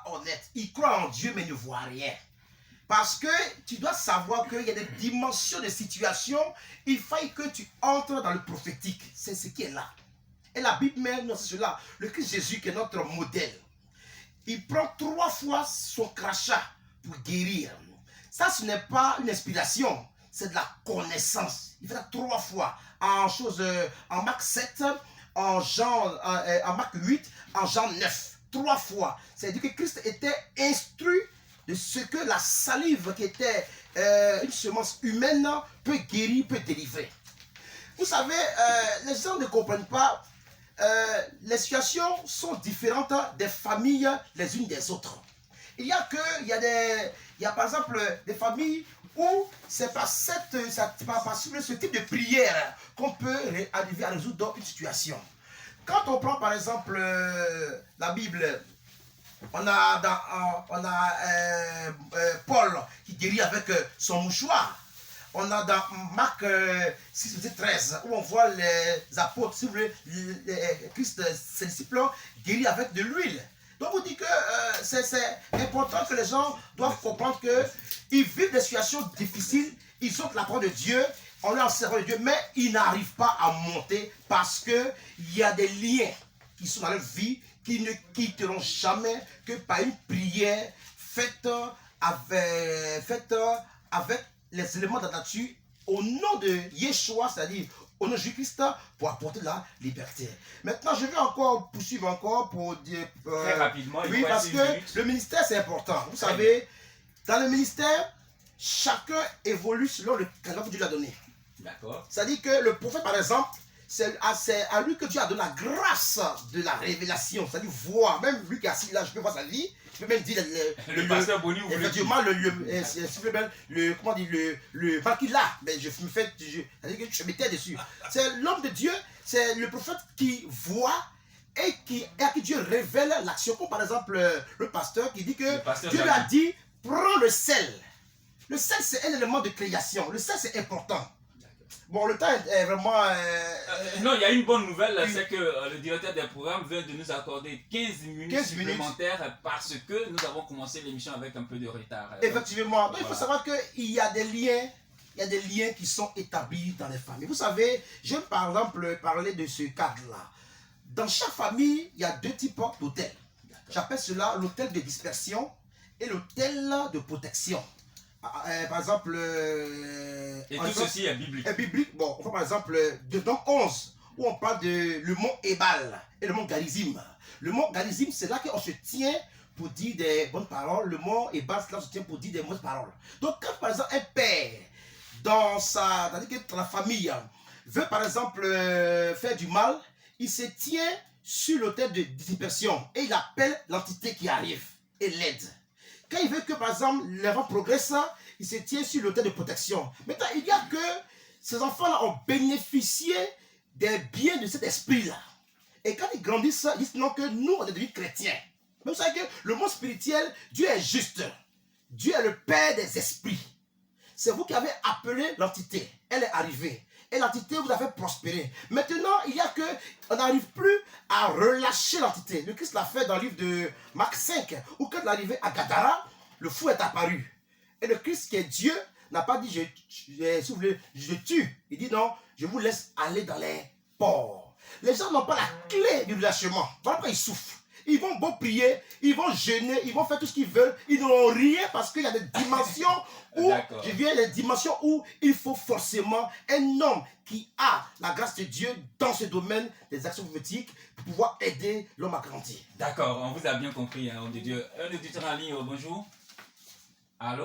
honnête. Il croit en Dieu, mais il ne voit rien. Parce que tu dois savoir qu'il y a des dimensions de situation. Il faut que tu entres dans le prophétique. C'est ce qui est là. Et la Bible même, c'est cela. Le Christ Jésus qui est notre modèle. Il prend 3 fois son crachat pour guérir. Ça, ce n'est pas une inspiration. C'est de la connaissance. Il fait ça 3 fois. En Marc 7, en Marc 8, en Jean 9. 3 fois. C'est-à-dire que Christ était instruit de ce que la salive qui était une semence humaine peut guérir, peut délivrer. Vous savez, les gens ne comprennent pas. Les situations sont différentes des familles les unes des autres. Il y a par exemple des familles où c'est par ce type de prière qu'on peut arriver à résoudre une situation. Quand on prend par exemple la Bible, on a Paul qui guérit avec son mouchoir. On a dans Marc 6, 13, où on voit les apôtres, si vous voulez, Christ, ses disciples, guéris avec de l'huile. Donc, vous dit que c'est important que les gens doivent comprendre qu'ils vivent des situations difficiles, ils ont la parole de Dieu, on leur sert de Dieu, mais ils n'arrivent pas à monter parce qu'il y a des liens qui sont dans leur vie qui ne quitteront jamais que par une prière faite avec les éléments de la nature au nom de Yeshua, c'est-à-dire au nom de Jésus-Christ, pour apporter la liberté. Maintenant, je vais encore poursuivre pour dire... très rapidement. Oui, parce que le ministère, c'est important. Vous savez, dans le ministère, chacun évolue selon le calendrier que Dieu lui a donné. D'accord. C'est-à-dire que le prophète, par exemple, c'est à lui que Dieu a donné la grâce de la révélation. C'est-à-dire voir, même lui qui est assis là, je peux voir sa vie, je peux même dire le pasteur Boni, vous voulez dire le Bakila, mais je me fais, c'est-à-dire que je mettais dessus. C'est l'homme de Dieu, c'est le prophète qui voit et à qui Dieu révèle l'action. Comme par exemple le pasteur qui dit que Dieu lui a dit, prends le sel. Le sel, c'est un élément de création. Le sel, c'est important. Bon, le temps est vraiment... non, il y a une bonne nouvelle, c'est que le directeur des programmes vient de nous accorder 15 minutes supplémentaires parce que nous avons commencé l'émission avec un peu de retard. Effectivement. Donc, il faut savoir qu'il y a des liens. Il y a des liens qui sont établis dans les familles. Vous savez, je vais par exemple parler de ce cadre-là. Dans chaque famille, il y a 2 types d'hôtels. J'appelle cela l'hôtel de dispersion et l'hôtel de protection. Par exemple... et tout ceci est biblique. Biblique. Bon, on prend par exemple dedans 11, où on parle de le mont Ebal et le mont Garizim. Le mont Garizim, c'est là qu'on se tient pour dire des bonnes paroles. Le mont Ebal, c'est là qu'on se tient pour dire des mauvaises paroles. Donc, quand par exemple un père, dans la famille, veut par exemple faire du mal, il se tient sur l'autel de dispersion et il appelle l'entité qui arrive et l'aide. Quand il veut que, par exemple, l'enfant progresse, il se tient sur l'autel de protection. Maintenant, il y a que ces enfants-là ont bénéficié des biens de cet esprit-là. Et quand ils grandissent, ils disent non que nous, on est devenus chrétiens. Mais vous savez que le monde spirituel, Dieu est juste. Dieu est le Père des esprits. C'est vous qui avez appelé l'entité. Elle est arrivée. Et l'entité vous a fait prospérer. Maintenant, il y a que on n'arrive plus à relâcher l'entité. Le Christ l'a fait dans le livre de Marc 5, où quand il est arrivé à Gadara, le fou est apparu. Et le Christ qui est Dieu n'a pas dit je tue. Il dit non, je vous laisse aller dans les ports. Les gens n'ont pas la clé du relâchement. Voilà pourquoi ils souffrent. Ils vont bon prier, ils vont jeûner, ils vont faire tout ce qu'ils veulent. Ils n'auront rien parce qu'il y a des dimensions où, les dimensions où il faut forcément un homme qui a la grâce de Dieu dans ce domaine des actions prophétiques pour pouvoir aider l'homme à grandir. D'accord, on vous a bien compris, homme de Dieu. Un auditeur en ligne, bonjour. Allô?